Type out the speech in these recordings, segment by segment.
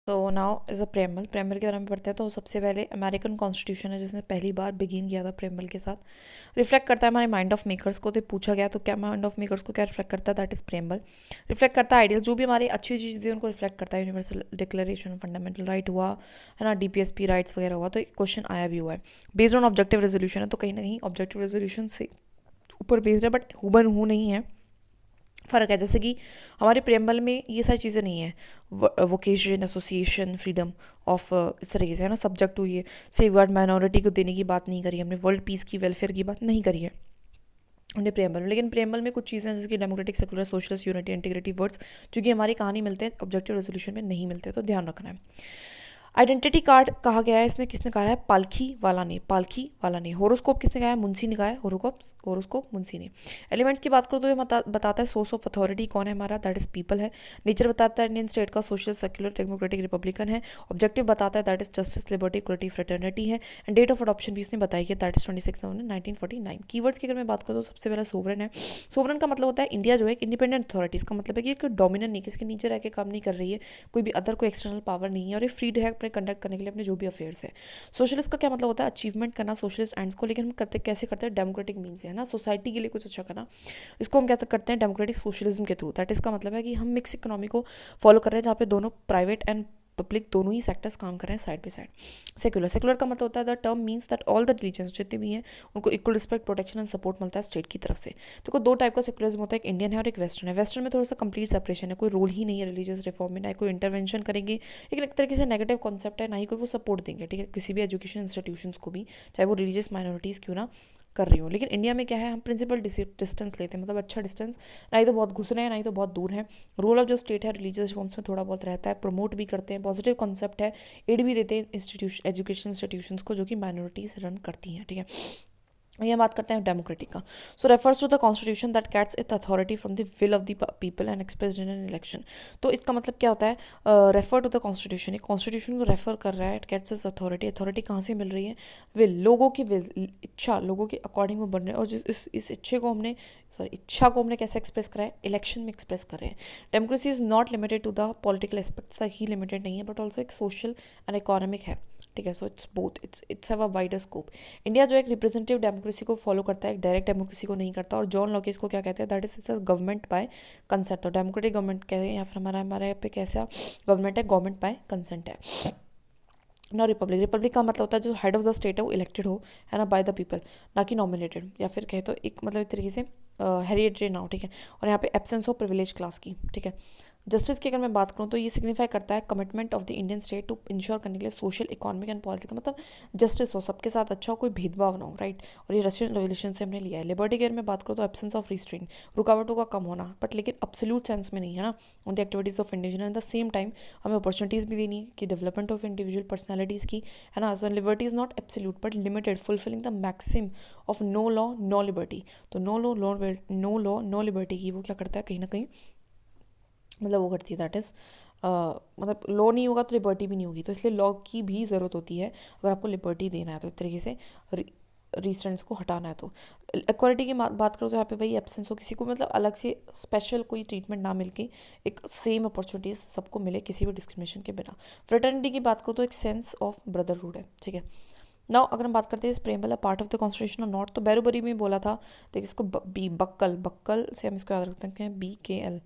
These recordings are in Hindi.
तो नाउ इज़ अ प्रेमल प्रेमल के बारे में पढ़ते हैं। तो सबसे पहले अमेरिकन कॉन्स्टिट्यूशन है जिसने पहली बार बिगिन किया था प्रेमल के साथ। रिफ्लेक्ट करता है हमारे माइंड ऑफ मेकर्स को। तो पूछा गया तो क्या माइंड ऑफ मेकर्स को क्या रिफ्लेक्ट करता है, दैट इज प्रेमल। रिफ्लेक्ट करता है आइडियल, जो भी हमारी अच्छी चीज़ें उनको रिफ्लेक्ट करता है। यूनिवर्सल डिक्लेरेशन फंडामेंटल राइट हुआ है ना, डीपीएसपी राइट्स वगैरह हुआ, तो एक क्वेश्चन आया भी हुआ है। बेस्ड ऑन ऑब्जेक्टिव रेजोल्यूशन है, तो कहीं ना कहीं ऑब्जेक्टिव रेजोल्यूशन से ऊपर बेस्ड है, बट हुबहू नहीं है, फ़र्क है। जैसे कि हमारे प्रेम्बल में ये सारी चीज़ें नहीं है, वोकेशन एसोसिएशन फ्रीडम ऑफ इस तरीके से है ना, सब्जेक्ट हुई है। सेफ गार्ड माइनॉरिटी को देने की बात नहीं करी हमने, वर्ल्ड पीस की वेलफेयर की बात नहीं करी है हमने प्रेम्बल में। लेकिन प्रेम्बल में कुछ चीज़ें हैं जैसे कि democratic secular socialist unity integrity words, जो कि हमारी कहानी मिलते हैं ऑब्जेक्टिव रेजोल्यूशन में नहीं मिलते, तो ध्यान रखना है। आइडेंटिटी कार्ड कहा गया है, इसने किसने कहा है, पालखी वाला ने, पालखी वाला ने। होरोस्कोप किसने कहा है, मुंशी ने कहा है, होरोस्कोप मुंशी ने। एलिमेंट्स की बात करो तो ये बताता है सोर्स ऑफ अथॉरिटी कौन है हमारा, दैट इज पीपल है। नेचर बताता है इंडियन स्टेट का सोशल सेक्युलर डेमोक्रेटिक रिपब्लिकन है। ऑब्जेक्टिव बताता है that is justice liberty equality fraternity है। एंड डेट ऑफ अडॉप्शन भी इसने बताई है, दैट इज 26 नवंबर 1949। कीवर्ड्स की अगर मैं बात करूँ तो सबसे पहला सोवरन है। सोवरन का मतलब होता है इंडिया जो है इंडिपेंडेंट अथॉरिटी, इसका मतलब है कि एक डोमिनेंट नहीं, किसके नीचे रह के काम नहीं कर रही है, कोई भी अदर कोई एक्सटर्नल पावर नहीं है, और ये फ्रीड है अपने कंडक्ट करने के लिए अपने जो भी अफेयर्स है। सोशलिस्ट का क्या मतलब होता है, अचीवमेंट करना सोशलिस्ट एंड्स को, लेकिन हम करते कैसे करते हैं, डेमोक्रेटिक मीन से है ना, सोसाइटी के लिए कुछ अच्छा करना। इसको हम क्या करते हैं, डेमोक्रेटिक सोशलिज्म के थ्रू। दैट इसका मतलब है कि हम मिक्स इकोनॉमी को फॉलो कर रहे हैं, जहाँ पे दोनों प्राइवेट एंड पब्लिक दोनों ही सेक्टर्स काम कर रहे हैं side by side. Secular, secular का मतलब होता है the term means that all the religions जितने भी हैं उनको equal respect protection and support मिलता है स्टेट की तरफ से। तो दो टाइप का सेक्युलरिज्म होता है, एक इंडियन है और एक वेस्टर्न है। वेस्टर्न में थोड़ा सा कंप्लीट सेपरेशन है, कोई रोल ही नहीं है रिलीजियस रिफॉर्म में, ना कोई इंटरवेंशन करेंगे, लेकिन एक तरीके से नेगेटिव कॉन्सेप्ट है, ना ही कोई वो सपोर्ट देंगे, ठीक है, किसी भी एजुकेशन इंस्टीट्यूशंस को भी, चाहे वो रिलीजियस माइनॉरिटीज़ क्यों ना कर रही हो। लेकिन इंडिया में क्या है, हम प्रिंसिपल डिस्टेंस लेते हैं, मतलब अच्छा डिस्टेंस, ना ही तो बहुत घुस रहे हैं ना ही तो बहुत दूर हैं। रोल ऑफ जो स्टेट है रिलीजियस रिफॉर्म्स में थोड़ा बहुत रहता है, प्रमोट भी करते हैं, पॉजिटिव कॉन्सेप्ट है, एड भी देते हैं इंस्टीट्यूशन एजुकेशन इंस्टीट्यूशंस को जो कि माइनॉरिटीज रन करती हैं, ठीक है। ये बात करते हैं डेमोक्रेटिक का। So refers to the constitution that gets it authority from the will of the people and expressed in an election. तो इसका मतलब क्या होता है, रेफर टू द कॉन्स्टिट्यूशन, ये कॉन्स्टिट्यूशन को रेफर कर रहा है, it gets its authority. Authority कहाँ से मिल रही है, विल, लोगों की विल, इच्छा, लोगों के अकॉर्डिंग वो बन रहे हैं। और जिस इस इच्छे को हमने इच्छा को हमने कैसे एक्सप्रेस करा है, इलेक्शन में एक्सप्रेस कर रहे हैं। Democracy is not limited to the political aspects तक ही लिमिटेड नहीं है, बट ऑल्सो एक सोशल एंड इकोनॉमिक है, ठीक है। So it's both, it's have a wider scope. India जो एक रिप्रेजेंटेटिव डेमोक्रेसी को फॉलो करता है, एक डायरेक्ट डेमोक्रेसी को नहीं करता। और जॉन लॉक इसको क्या कहते हैं, that is government by consent. तो डेमोक्रेटिक गवर्नमेंट कहते हैं, या फिर हमारा हमारे यहाँ पे कैसा गवर्नमेंट है, गवर्नमेंट बाय कंसेंट है ना। रिपब्लिक, रिपब्लिक का मतलब होता है जो हेड ऑफ द स्टेट है वो इलेक्टेड हो, है ना, बाय द पीपल, ना कि नॉमिनेटेड, या फिर कहे तो एक मतलब एक तरीके से हेरिडेटरी ना हो, ठीक है। और यहाँ पे एब्सेंस हो प्रिविलेज क्लास की, ठीक है। जस्टिस की अगर मैं बात करूँ तो ये सिग्निफाई करता है commitment of the Indian state to ensure करने के लिए सोशल इकोनॉमिक एंड पॉलिटिकल, मतलब जस्टिस हो, सबके साथ अच्छा हो, कोई भेदभाव ना हो, राइट। और ये रशियन रेवोल्यूशन से हमने लिया है। लिबर्टी की अगर मैं बात करूँ तो एब्सेंस ऑफ रिस्ट्रेंट, रुकावटों का कम होना, बट लेकिन अब्सोल्यूट सेंस में नहीं है ना, on the activities of individual. At the same time हमें अपॉर्चुनिटीज़ भी देनी कि डेवलपमेंट ऑफ इंडिविजुअल पर्सनैलिटीज़ की, है ना। So liberty is not absolute but limited, fulfilling the maxim of no law no liberty. तो नो लिबर्टी की वो क्या करता है, कहीं ना कहीं मतलब वो करती है, दैट इज़ मतलब लॉ नहीं होगा तो लिबर्टी भी नहीं होगी, तो इसलिए लॉ की भी ज़रूरत होती है अगर आपको लिबर्टी देना है, तो एक तरीके से रिस्ट्रेंट्स को हटाना है। तो इक्वालिटी की बात करो तो यहाँ पे वही एब्सेंस हो, किसी को मतलब अलग से स्पेशल कोई ट्रीटमेंट ना मिलके एक सेम अपॉर्चुनिटीज़ सबको मिले किसी भी डिस्क्रिमिनेशन के बिना। फ्रेटर्निटी की बात करो तो एक सेंस ऑफ ब्रदरहुड है, ठीक है। नाउ अगर हम बात करते हैं इस preamble a part of the constitution और नॉट, तो बैरोबरी में बोला था, देखिए इसको बक्कल, बक्कल से हम इसको याद रखते हैं, BKL,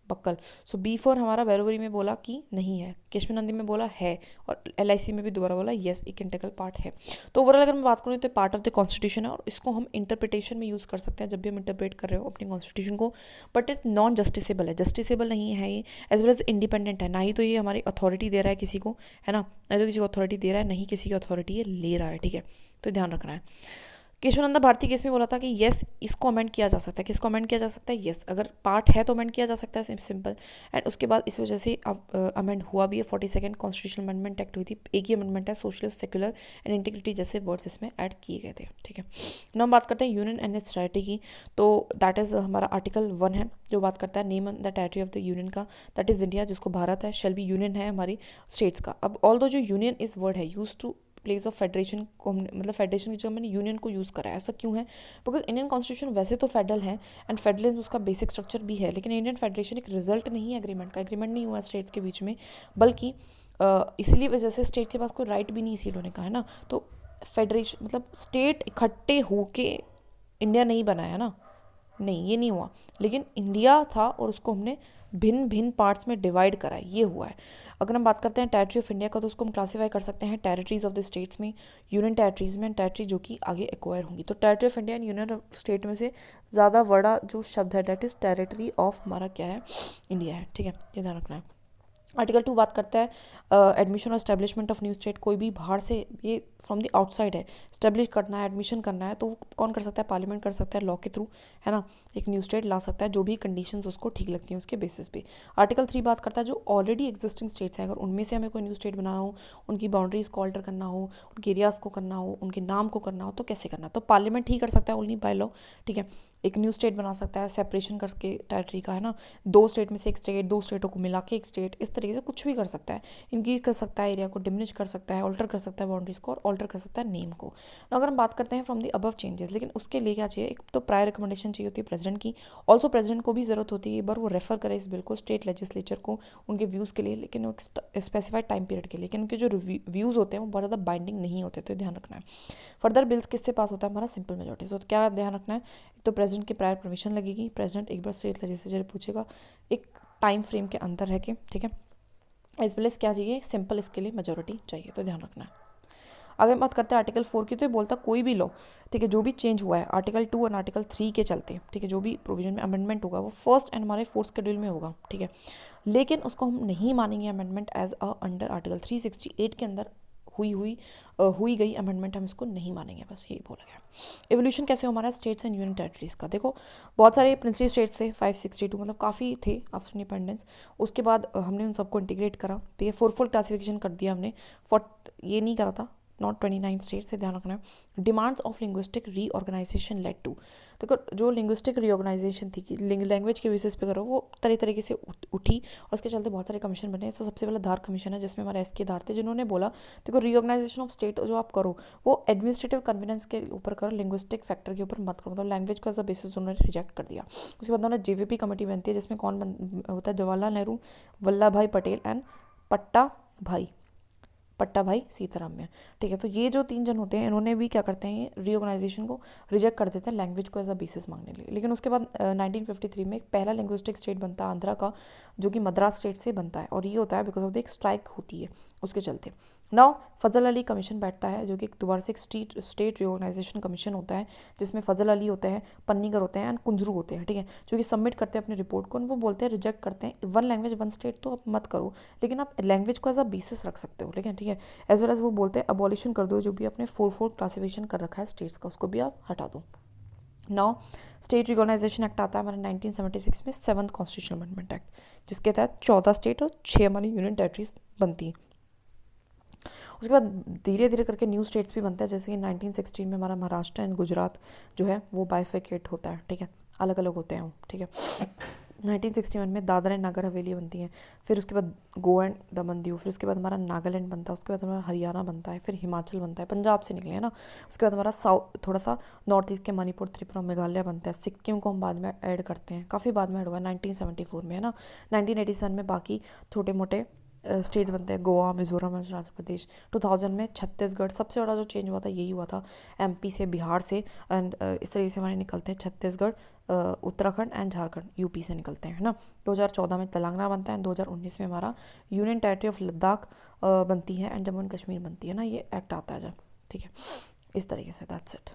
बक्कल। सो B4 हमारा बैरोबरी में बोला कि नहीं है, केशवनंदी में बोला है, और LIC में भी दोबारा बोला यस एक इंटेग्रल पार्ट है। तो ओवरऑल अगर मैं बात करूँ तो पार्ट ऑफ द कॉन्स्टिट्यूशन है, और इसको हम इंटरप्रिटेशन में यूज़ कर सकते हैं जब भी हम इंटरप्रेट कर रहे हो अपनी कॉन्स्टिट्यूशन को, बट इट नॉन जस्टिसेबल है, जस्टिसेबल नहीं है ये, एज वेल एज इंडिपेंडेंट है, ना ही तो ये हमारी अथॉरिटी दे रहा है किसी को, है ना, ना तो किसी को अथॉरिटी दे रहा है, नहीं किसी की अथॉरिटी ये ले रहा है, ठीक है। तो ध्यान रखना है। केशवानंद भारती केस में बोला था कि यस इसको अमेंड किया जा सकता है, किसको अमेंड किया जा सकता है, यस अगर पार्ट है तो अमेंड किया जा सकता है, सिंपल। एंड उसके बाद इस वजह से अब अमेंड हुआ भी है, 42nd कॉन्स्टिट्यूशनल अमेंडमेंट एक्ट हुई थी, एक ही अमेंडमेंट है, सोशलिस्ट सेक्युलर एंड इंटीग्रिटी जैसे वर्ड्स इसमें ऐड किए गए थे, ठीक है। ना हम बात करते हैं यूनियन एंड इट्स टेरिटरी की, तो दैट इज़ हमारा आर्टिकल 1 है जो बात करता है name the territory of the union का, दैट इज़ इंडिया, जिसको भारत है, शेल बी यूनियन है हमारी स्टेट्स का। अब ऑल दो जो यूनियन इस वर्ड है use to place of federation को हमने मतलब फेडरेशन की जगह मैंने यूनियन को यूज़ करा है, ऐसा क्यों है, बिकॉज इंडियन कॉन्स्टिट्यूशन वैसे तो फेडरल है एंड फेडरलिज्म उसका बेसिक स्ट्रक्चर भी है, लेकिन इंडियन फेडरेशन एक रिजल्ट नहीं है एग्रीमेंट का, एग्रीमेंट नहीं हुआ स्टेट्स के बीच में, बल्कि इसीलिए वजह से स्टेट के पास कोई राइट भी नहीं इसीलिए उन्होंने कहा है ना। तो फेडरेशन मतलब स्टेट इकट्ठे होके इंडिया नहीं बनाया ना, नहीं ये नहीं हुआ, लेकिन इंडिया था और उसको हमने भिन्न भिन्न पार्ट्स में डिवाइड करा है, ये हुआ है। अगर हम बात करते हैं टेरिटरी ऑफ इंडिया का तो उसको हम क्लासीफाई कर सकते हैं टेरिटरीज ऑफ द स्टेट्स में, यूनियन टेरिटरीज में, टेरिटरी जो कि आगे एक्वायर होंगी। तो territory of India and union of state में से ज़्यादा बड़ा जो शब्द है डेट इज़ टेरिटरी ऑफ हमारा क्या है, इंडिया है, ठीक है, ये ध्यान रखना है। आर्टिकल 2 बात करता है एडमिशन और एस्टेब्लिशमेंट ऑफ न्यू स्टेट। कोई भी बाहर से, ये फ्रॉम द आउटसाइड है, स्टेब्लिश करना है, एडमिशन करना है, तो वो कौन कर सकता है, पार्लियामेंट कर सकता है लॉ के थ्रू, है ना, एक न्यू स्टेट ला सकता है जो भी कंडीशंस उसको ठीक लगती हैं उसके बेसिस पे। आर्टिकल 3 बात करता है जो ऑलरेडी एग्जिस्टिंग स्टेट्स हैं, अगर उनमें से हमें कोई न्यू स्टेट बनाना हो, उनकी बाउंड्रीज को ऑल्टर करना हो, उनके एरियाज़ को करना हो, उनके नाम को करना हो, तो कैसे करना, तो पार्लियामेंट ही कर सकता है ओनली बाय लॉ, ठीक है। एक न्यू स्टेट बना सकता है सेपरेशन करके टेरिटरी का, है ना, 2 स्टेट में से एक स्टेट, 2 स्टेटों को मिला के एक स्टेट, इस तरीके से कुछ भी कर सकता है, इंक्रीज कर सकता है एरिया को, डिमिनिश कर सकता है, ऑल्टर कर सकता है बाउंड्रीज को, और ऑल्टर कर सकता है नेम को। अगर हम बात करते हैं फ्रॉम दी अबव चेंजेस, लेकिन उसके लिए क्या चाहिए, एक तो प्रायर रिकमेंडेशन चाहिए होती है प्रेसिडेंट की, ऑल्सो प्रेसिडेंट को भी ज़रूरत होती है एक बार वो रेफर करे इस बिल को स्टेट लेजिस्लेचर को उनके व्यूज़ के लिए, लेकिन स्पेसिफाइड टाइम पीरियड के लिए, लेकिन उनके जो व्यूज़ होते हैं वो बहुत ज़्यादा बाइंडिंग नहीं होते, तो ध्यान रखना है। फर्दर बिल्स किससे पास होता है, हमारा सिंपल मेजोरिटी। तो क्या ध्यान रखना है, तो प्रेसिडेंट की प्रायर परमिशन लगेगी, प्रेसिडेंट एक बार स्टेट लेजिस्लेचर पूछेगा एक टाइम फ्रेम के अंदर है कि, ठीक है, एज वेल एज क्या चाहिए, सिंपल, इसके लिए मेजोरिटी चाहिए, तो ध्यान रखना है। अगर बात करते हैं आर्टिकल 4 की, तो ये बोलता कोई भी लॉ, ठीक है, जो भी चेंज हुआ है आर्टिकल 2 और आर्टिकल 3 के चलते, ठीक है, जो भी प्रोविजन में अमेंडमेंट होगा वो फर्स्ट एंड हमारे 4th शेड्यूल में होगा, ठीक है, लेकिन उसको हम नहीं मानेंगे amendment as a under article 368 के अंदर हुई गई अमेंडमेंट हम इसको नहीं मानेंगे, बस यही बोला गया। एवोल्यूशन कैसे हो हमारा स्टेट्स एंड यूनियन टेरिटरीज का, देखो बहुत सारे प्रिंसली स्टेट्स थे 562, मतलब काफ़ी थे आफ्टर इंडिपेंडेंस, उसके बाद हमने उन सबको इंटीग्रेट करा, तो ये 4 क्लासिफिकेशन कर दिया हमने, ये नहीं करा था, नॉट 29 स्टेट्स से, ध्यान रखना है। Demands of linguistic reorganisation led to, देखो जो लिंग्विस्टिक रीऑर्गेनाइजेशन थी कि लैंग्वेज के बेसिस पे करो, वो तरह तरीके से उठी और उसके चलते बहुत सारे कमीशन बने। तो सबसे पहला धार कमीशन है जिसमें हमारे एस के धार थे, जिन्होंने बोला देखो रीऑर्गेनाइजेशन ऑफ स्टेट जो आप करो वो एडमिनिस्ट्रेटिव कन्वीनियंस के ऊपर करो, लिंग्विस्टिक फैक्टर के ऊपर मत करो, मतलब लैंग्वेज को एज अ बेसिस उन्होंने रिजेक्ट कर दिया। उसके बाद उन्होंने जेवीपी कमेटी बनती है जिसमें कौन होता है, जवाहरलाल नेहरू, वल्लभ भाई पटेल एंड पट्टा भाई सीतारामैया, ठीक है। तो ये जो 3 जन होते हैं इन्होंने भी क्या करते हैं, रीऑर्गेनाइजेशन को रिजेक्ट कर देते हैं लैंग्वेज को एज अ बेसिस मांगने के लिए। लेकिन उसके बाद 1953 में एक पहला लिंग्विस्टिक स्टेट बनता है आंध्रा का, जो कि मद्रास स्टेट से बनता है, और ये होता है बिकॉज ऑफ द एक स्ट्राइक होती है उसके चलते। नाउ फजल अली कमीशन बैठता है जो कि दोबारा से एक स्टेट रिऑर्गेनाइजेशन कमीशन होता है, जिसमें फजल अली होते हैं, पन्नीगर होते हैं एंड कुंजरू होते हैं, ठीक है, जो कि सबमिट करते हैं अपनी रिपोर्ट को, वो बोलते हैं रिजेक्ट करते हैं 1 लैंग्वेज 1 स्टेट तो आप मत करो, लेकिन आप लैंग्वेज को एज अ बेसिस रख सकते हो, लेकिन ठीक है, एज वेल एज वो बोलते हैं अबॉलिशन कर दो जो भी आपने 4 क्लासिफिकेशन कर रखा है स्टेट्स का, उसको भी आप हटा दो। नाउ स्टेट रिकॉग्नाइजेशन एक्ट आता है हमारे 1976 में, 7th कॉन्स्टिट्यूशनल अमेंडमेंट एक्ट, जिसके तहत 14 स्टेट और 6 हमारी यूनियन टेरिटरीज बनती हैं। उसके बाद धीरे धीरे करके न्यू स्टेट्स भी बनते हैं, जैसे कि 1916 में हमारा महाराष्ट्र एंड गुजरात जो है वो बाइफिकेट होता है, ठीक है, अलग अलग होते हैं वो, ठीक है। 1961 में दादरा एंड नागर हवेली बनती है, फिर उसके बाद गोवा एंड दमन दीव, फिर उसके बाद हमारा नागालैंड बनता है, उसके बाद हमारा हरियाणा बनता है, फिर हिमाचल बनता है, पंजाब से निकले हैं ना, उसके बाद हमारा थोड़ा सा नॉर्थ ईस्ट के मणिपुर, त्रिपुरा, मेघालय बनता है, सिक्किम को हम बाद में ऐड करते हैं, काफ़ी बाद में ऐड हुआ है 1974 में, है ना। 1987 में बाकी छोटे मोटे स्टेट्स बनते हैं, गोवा, मिजोरम, अरुणाचल प्रदेश। 2000 में छत्तीसगढ़, सबसे बड़ा जो चेंज हुआ था यही हुआ था, एमपी से, बिहार से, एंड इस तरीके से हमारे निकलते हैं छत्तीसगढ़, उत्तराखंड एंड झारखंड यूपी से निकलते हैं, है ना। 2014 में तेलंगाना बनता है, 2019 में हमारा यूनियन टेरिटरी ऑफ लद्दाख बनती है एंड जम्मू एंड कश्मीर बनती है ना, ये एक्ट आता है जब, ठीक है, इस तरीके से, दैट्स इट।